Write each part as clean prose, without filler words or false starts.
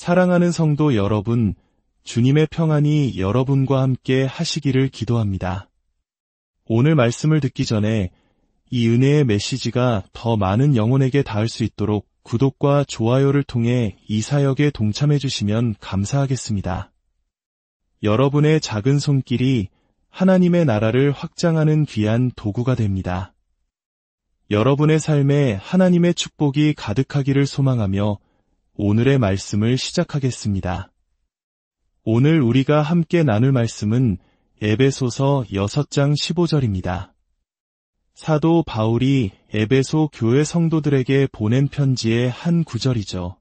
사랑하는 성도 여러분, 주님의 평안이 여러분과 함께 하시기를 기도합니다. 오늘 말씀을 듣기 전에 이 은혜의 메시지가 더 많은 영혼에게 닿을 수 있도록 구독과 좋아요를 통해 이 사역에 동참해 주시면 감사하겠습니다. 여러분의 작은 손길이 하나님의 나라를 확장하는 귀한 도구가 됩니다. 여러분의 삶에 하나님의 축복이 가득하기를 소망하며 오늘의 말씀을 시작하겠습니다. 오늘 우리가 함께 나눌 말씀은 에베소서 6장 15절입니다. 사도 바울이 에베소 교회 성도들에게 보낸 편지의 한 구절이죠.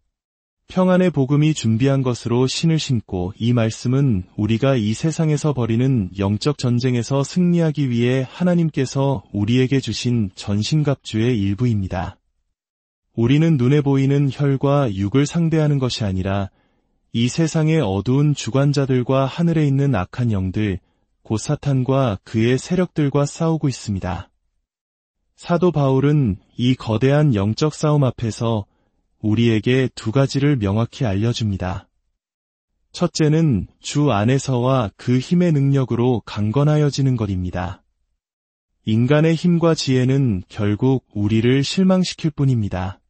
평안의 복음이 준비한 것으로 신을 신고, 이 말씀은 우리가 이 세상에서 벌이는 영적 전쟁에서 승리하기 위해 하나님께서 우리에게 주신 전신갑주의 일부입니다. 우리는 눈에 보이는 혈과 육을 상대하는 것이 아니라 이 세상의 어두운 주관자들과 하늘에 있는 악한 영들, 곧 사탄과 그의 세력들과 싸우고 있습니다. 사도 바울은 이 거대한 영적 싸움 앞에서 우리에게 두 가지를 명확히 알려줍니다. 첫째는 주 안에서와 그 힘의 능력으로 강건하여지는 것입니다. 인간의 힘과 지혜는 결국 우리를 실망시킬 뿐입니다.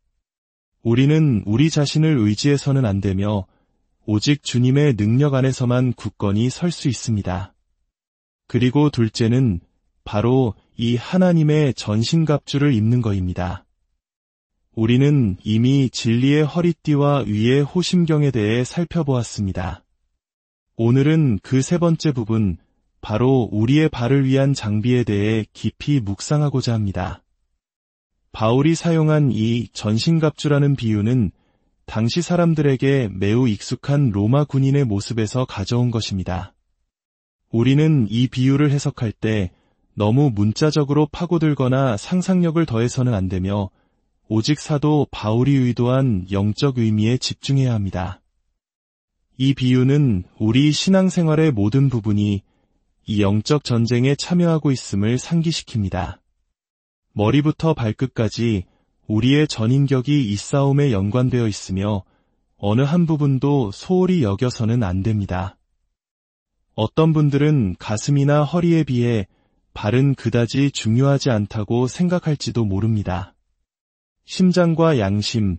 우리는 우리 자신을 의지해서는 안 되며 오직 주님의 능력 안에서만 굳건히 설 수 있습니다. 그리고 둘째는 바로 이 하나님의 전신갑주를 입는 것입니다. 우리는 이미 진리의 허리띠와 위의 호심경에 대해 살펴보았습니다. 오늘은 그 세 번째 부분, 바로 우리의 발을 위한 장비에 대해 깊이 묵상하고자 합니다. 바울이 사용한 이 전신갑주라는 비유는 당시 사람들에게 매우 익숙한 로마 군인의 모습에서 가져온 것입니다. 우리는 이 비유를 해석할 때 너무 문자적으로 파고들거나 상상력을 더해서는 안 되며 오직 사도 바울이 의도한 영적 의미에 집중해야 합니다. 이 비유는 우리 신앙생활의 모든 부분이 이 영적 전쟁에 참여하고 있음을 상기시킵니다. 머리부터 발끝까지 우리의 전인격이 이 싸움에 연관되어 있으며 어느 한 부분도 소홀히 여겨서는 안 됩니다. 어떤 분들은 가슴이나 허리에 비해 발은 그다지 중요하지 않다고 생각할지도 모릅니다. 심장과 양심,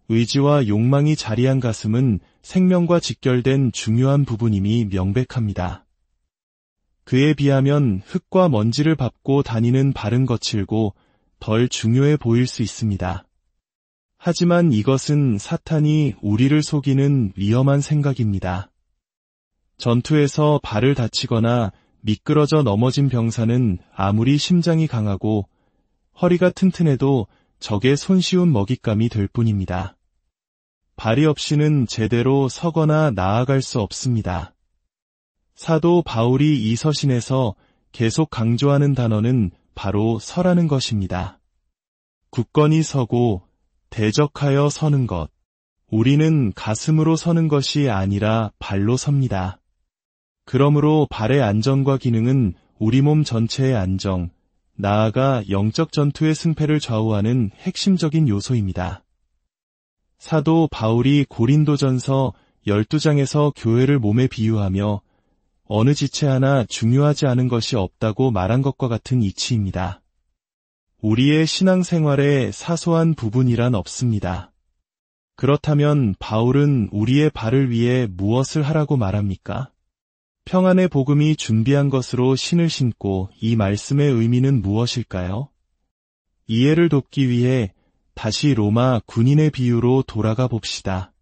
의지와 욕망이 자리한 가슴은 생명과 직결된 중요한 부분임이 명백합니다. 그에 비하면 흙과 먼지를 밟고 다니는 발은 거칠고 덜 중요해 보일 수 있습니다. 하지만 이것은 사탄이 우리를 속이는 위험한 생각입니다. 전투에서 발을 다치거나 미끄러져 넘어진 병사는 아무리 심장이 강하고 허리가 튼튼해도 적의 손쉬운 먹잇감이 될 뿐입니다. 발이 없이는 제대로 서거나 나아갈 수 없습니다. 사도 바울이 이 서신에서 계속 강조하는 단어는 바로 서라는 것입니다. 굳건히 서고 대적하여 서는 것. 우리는 가슴으로 서는 것이 아니라 발로 섭니다. 그러므로 발의 안전과 기능은 우리 몸 전체의 안정, 나아가 영적 전투의 승패를 좌우하는 핵심적인 요소입니다. 사도 바울이 고린도전서 12장에서 교회를 몸에 비유하며 어느 지체 하나 중요하지 않은 것이 없다고 말한 것과 같은 이치입니다. 우리의 신앙생활에 사소한 부분이란 없습니다. 그렇다면 바울은 우리의 발을 위해 무엇을 하라고 말합니까? 평안의 복음이 준비한 것으로 신을 신고, 이 말씀의 의미는 무엇일까요? 이해를 돕기 위해 다시 로마 군인의 비유로 돌아가 봅시다.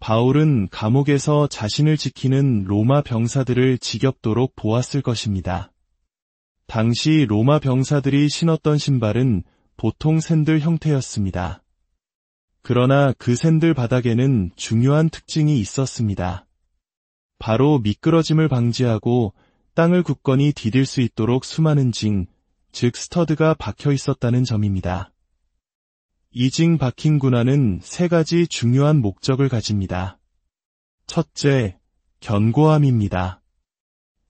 바울은 감옥에서 자신을 지키는 로마 병사들을 지겹도록 보았을 것입니다. 당시 로마 병사들이 신었던 신발은 보통 샌들 형태였습니다. 그러나 그 샌들 바닥에는 중요한 특징이 있었습니다. 바로 미끄러짐을 방지하고 땅을 굳건히 디딜 수 있도록 수많은 징, 즉 스터드가 박혀 있었다는 점입니다. 이 징 박힌 군화는 세 가지 중요한 목적을 가집니다. 첫째, 견고함입니다.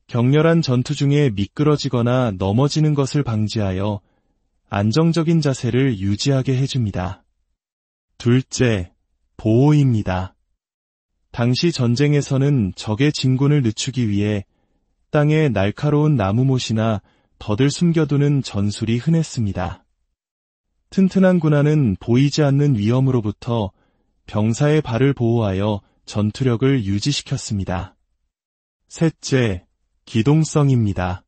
격렬한 전투 중에 미끄러지거나 넘어지는 것을 방지하여 안정적인 자세를 유지하게 해줍니다. 둘째, 보호입니다. 당시 전쟁에서는 적의 진군을 늦추기 위해 땅에 날카로운 나무못이나 덫을 숨겨두는 전술이 흔했습니다. 튼튼한 군화는 보이지 않는 위험으로부터 병사의 발을 보호하여 전투력을 유지시켰습니다. 셋째, 기동성입니다.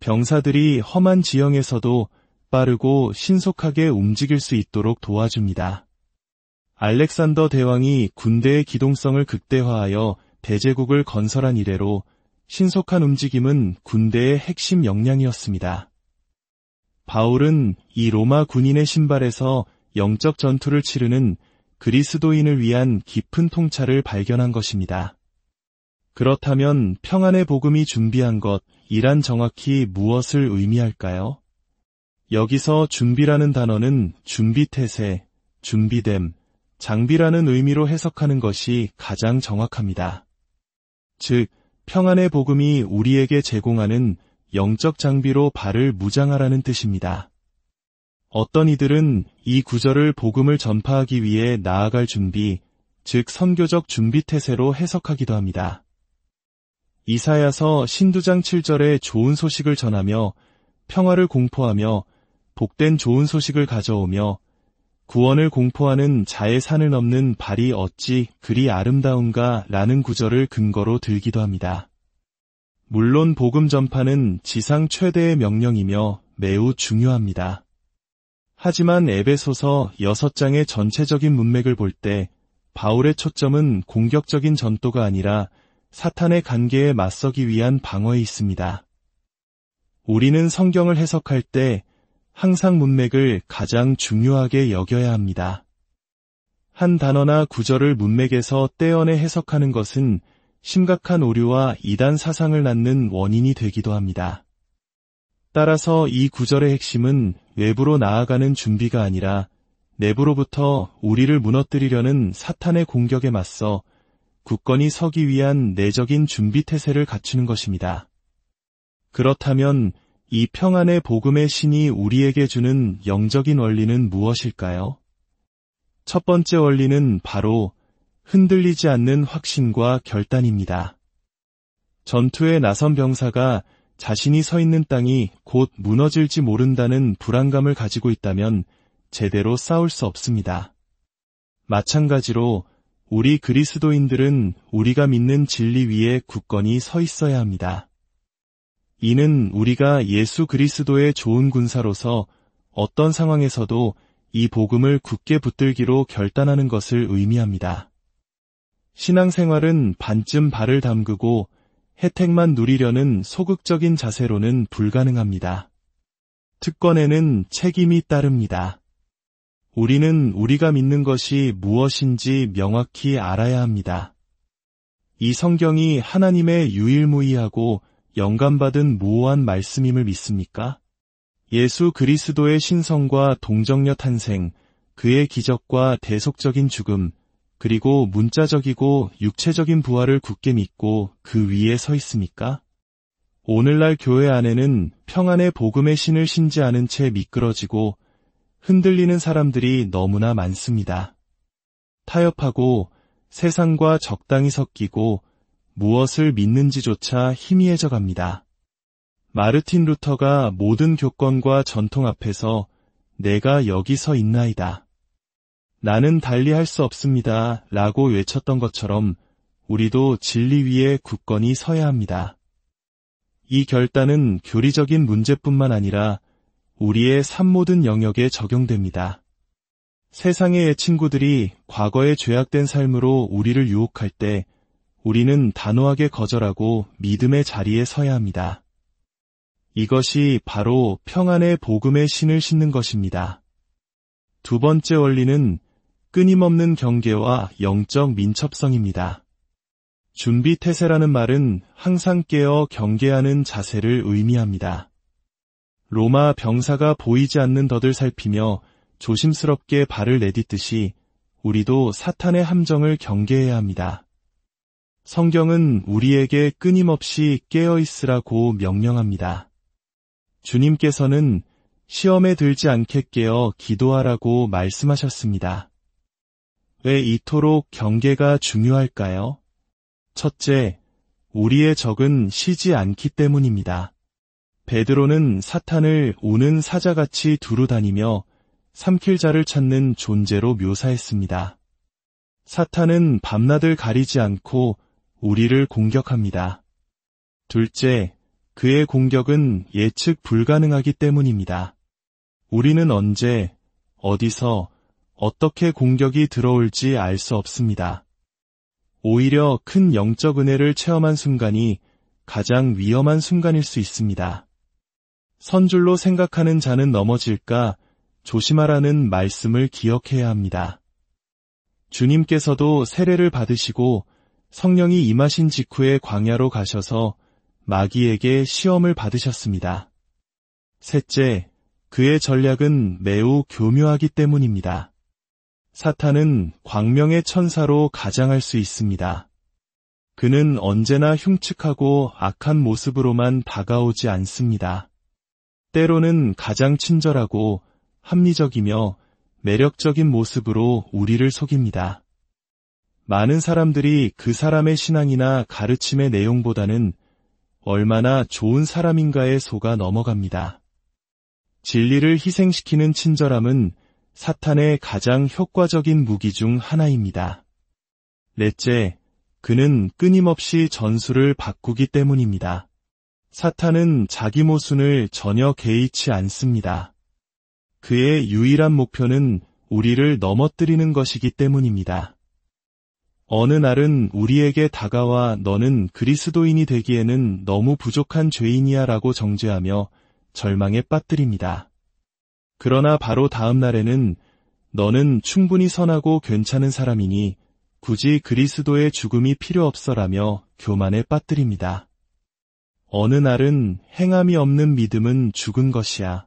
병사들이 험한 지형에서도 빠르고 신속하게 움직일 수 있도록 도와줍니다. 알렉산더 대왕이 군대의 기동성을 극대화하여 대제국을 건설한 이래로 신속한 움직임은 군대의 핵심 역량이었습니다. 바울은 이 로마 군인의 신발에서 영적 전투를 치르는 그리스도인을 위한 깊은 통찰을 발견한 것입니다. 그렇다면 평안의 복음이 준비한 것이란 정확히 무엇을 의미할까요? 여기서 준비라는 단어는 준비태세, 준비됨, 장비라는 의미로 해석하는 것이 가장 정확합니다. 즉, 평안의 복음이 우리에게 제공하는 영적 장비로 발을 무장하라는 뜻입니다. 어떤 이들은 이 구절을 복음을 전파하기 위해 나아갈 준비, 즉 선교적 준비태세로 해석하기도 합니다. 이사야서 신두장 7절에 좋은 소식을 전하며 평화를 공포하며 복된 좋은 소식을 가져오며 구원을 공포하는 자의 산을 넘는 발이 어찌 그리 아름다운가 라는 구절을 근거로 들기도 합니다. 물론 복음 전파는 지상 최대의 명령이며 매우 중요합니다. 하지만 에베소서 6장의 전체적인 문맥을 볼 때 바울의 초점은 공격적인 전도가 아니라 사탄의 관계에 맞서기 위한 방어에 있습니다. 우리는 성경을 해석할 때 항상 문맥을 가장 중요하게 여겨야 합니다. 한 단어나 구절을 문맥에서 떼어내 해석하는 것은 심각한 오류와 이단 사상을 낳는 원인이 되기도 합니다. 따라서 이 구절의 핵심은 외부로 나아가는 준비가 아니라 내부로부터 우리를 무너뜨리려는 사탄의 공격에 맞서 굳건히 서기 위한 내적인 준비태세를 갖추는 것입니다. 그렇다면 이 평안의 복음의 신이 우리에게 주는 영적인 원리는 무엇일까요? 첫 번째 원리는 바로 흔들리지 않는 확신과 결단입니다. 전투에 나선 병사가 자신이 서 있는 땅이 곧 무너질지 모른다는 불안감을 가지고 있다면 제대로 싸울 수 없습니다. 마찬가지로 우리 그리스도인들은 우리가 믿는 진리 위에 굳건히 서 있어야 합니다. 이는 우리가 예수 그리스도의 좋은 군사로서 어떤 상황에서도 이 복음을 굳게 붙들기로 결단하는 것을 의미합니다. 신앙생활은 반쯤 발을 담그고 혜택만 누리려는 소극적인 자세로는 불가능합니다. 특권에는 책임이 따릅니다. 우리는 우리가 믿는 것이 무엇인지 명확히 알아야 합니다. 이 성경이 하나님의 유일무이하고 영감받은 모호한 말씀임을 믿습니까? 예수 그리스도의 신성과 동정녀 탄생, 그의 기적과 대속적인 죽음, 그리고 문자적이고 육체적인 부활을 굳게 믿고 그 위에 서 있습니까? 오늘날 교회 안에는 평안의 복음의 신을 신지 않은 채 미끄러지고 흔들리는 사람들이 너무나 많습니다. 타협하고 세상과 적당히 섞이고 무엇을 믿는지조차 희미해져 갑니다. 마르틴 루터가 모든 교권과 전통 앞에서 내가 여기 서 있나이다. 나는 달리할 수 없습니다. 라고 외쳤던 것처럼 우리도 진리 위에 굳건히 서야 합니다. 이 결단은 교리적인 문제뿐만 아니라 우리의 삶 모든 영역에 적용됩니다. 세상의 애 친구들이 과거의 죄악된 삶으로 우리를 유혹할 때 우리는 단호하게 거절하고 믿음의 자리에 서야 합니다. 이것이 바로 평안의 복음의 신을 신는 것입니다. 두 번째 원리는 끊임없는 경계와 영적 민첩성입니다. 준비태세라는 말은 항상 깨어 경계하는 자세를 의미합니다. 로마 병사가 보이지 않는 덫을 살피며 조심스럽게 발을 내딛듯이 우리도 사탄의 함정을 경계해야 합니다. 성경은 우리에게 끊임없이 깨어있으라고 명령합니다. 주님께서는 시험에 들지 않게 깨어 기도하라고 말씀하셨습니다. 왜 이토록 경계가 중요할까요? 첫째, 우리의 적은 쉬지 않기 때문입니다. 베드로는 사탄을 우는 사자같이 두루 다니며 삼킬 자를 찾는 존재로 묘사했습니다. 사탄은 밤낮을 가리지 않고 우리를 공격합니다. 둘째, 그의 공격은 예측 불가능하기 때문입니다. 우리는 언제, 어디서, 어떻게 공격이 들어올지 알 수 없습니다. 오히려 큰 영적 은혜를 체험한 순간이 가장 위험한 순간일 수 있습니다. 선줄로 생각하는 자는 넘어질까 조심하라는 말씀을 기억해야 합니다. 주님께서도 세례를 받으시고 성령이 임하신 직후에 광야로 가셔서 마귀에게 시험을 받으셨습니다. 셋째, 그의 전략은 매우 교묘하기 때문입니다. 사탄은 광명의 천사로 가장할 수 있습니다. 그는 언제나 흉측하고 악한 모습으로만 다가오지 않습니다. 때로는 가장 친절하고 합리적이며 매력적인 모습으로 우리를 속입니다. 많은 사람들이 그 사람의 신앙이나 가르침의 내용보다는 얼마나 좋은 사람인가에 속아 넘어갑니다. 진리를 희생시키는 친절함은 사탄의 가장 효과적인 무기 중 하나입니다. 넷째, 그는 끊임없이 전술을 바꾸기 때문입니다. 사탄은 자기 모순을 전혀 개의치 않습니다. 그의 유일한 목표는 우리를 넘어뜨리는 것이기 때문입니다. 어느 날은 우리에게 다가와 너는 그리스도인이 되기에는 너무 부족한 죄인이야 라고 정죄하며 절망에 빠뜨립니다. 그러나 바로 다음 날에는 너는 충분히 선하고 괜찮은 사람이니 굳이 그리스도의 죽음이 필요 없어라며 교만에 빠뜨립니다. 어느 날은 행함이 없는 믿음은 죽은 것이야.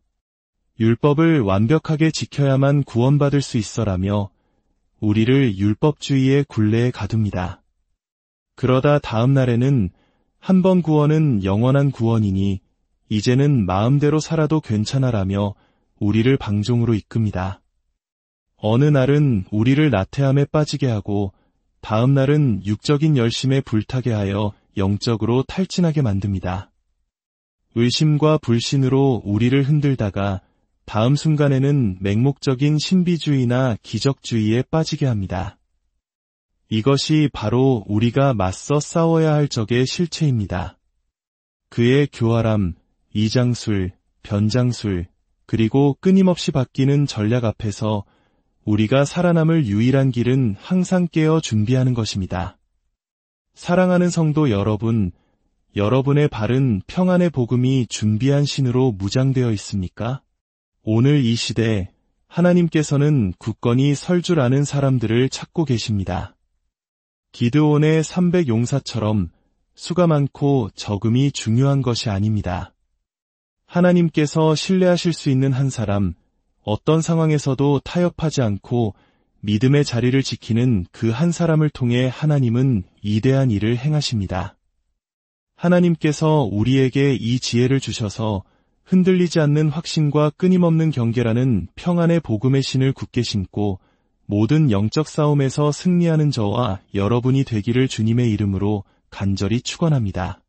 율법을 완벽하게 지켜야만 구원받을 수 있어라며 우리를 율법주의의 굴레에 가둡니다. 그러다 다음 날에는 한 번 구원은 영원한 구원이니 이제는 마음대로 살아도 괜찮아라며 우리를 방종으로 이끕니다. 어느 날은 우리를 나태함에 빠지게 하고 다음 날은 육적인 열심에 불타게 하여 영적으로 탈진하게 만듭니다. 의심과 불신으로 우리를 흔들다가 다음 순간에는 맹목적인 신비주의나 기적주의에 빠지게 합니다. 이것이 바로 우리가 맞서 싸워야 할 적의 실체입니다. 그의 교활함, 이장술, 변장술, 그리고 끊임없이 바뀌는 전략 앞에서 우리가 살아남을 유일한 길은 항상 깨어 준비하는 것입니다. 사랑하는 성도 여러분, 여러분의 발은 평안의 복음이 준비한 신으로 무장되어 있습니까? 오늘 이 시대 하나님께서는 굳건히 설 줄 아는 사람들을 찾고 계십니다. 기드온의 300 용사처럼 수가 많고 적음이 중요한 것이 아닙니다. 하나님께서 신뢰하실 수 있는 한 사람, 어떤 상황에서도 타협하지 않고 믿음의 자리를 지키는 그 한 사람을 통해 하나님은 위대한 일을 행하십니다. 하나님께서 우리에게 이 지혜를 주셔서 흔들리지 않는 확신과 끊임없는 경계라는 평안의 복음의 신을 굳게 신고 모든 영적 싸움에서 승리하는 저와 여러분이 되기를 주님의 이름으로 간절히 축원합니다.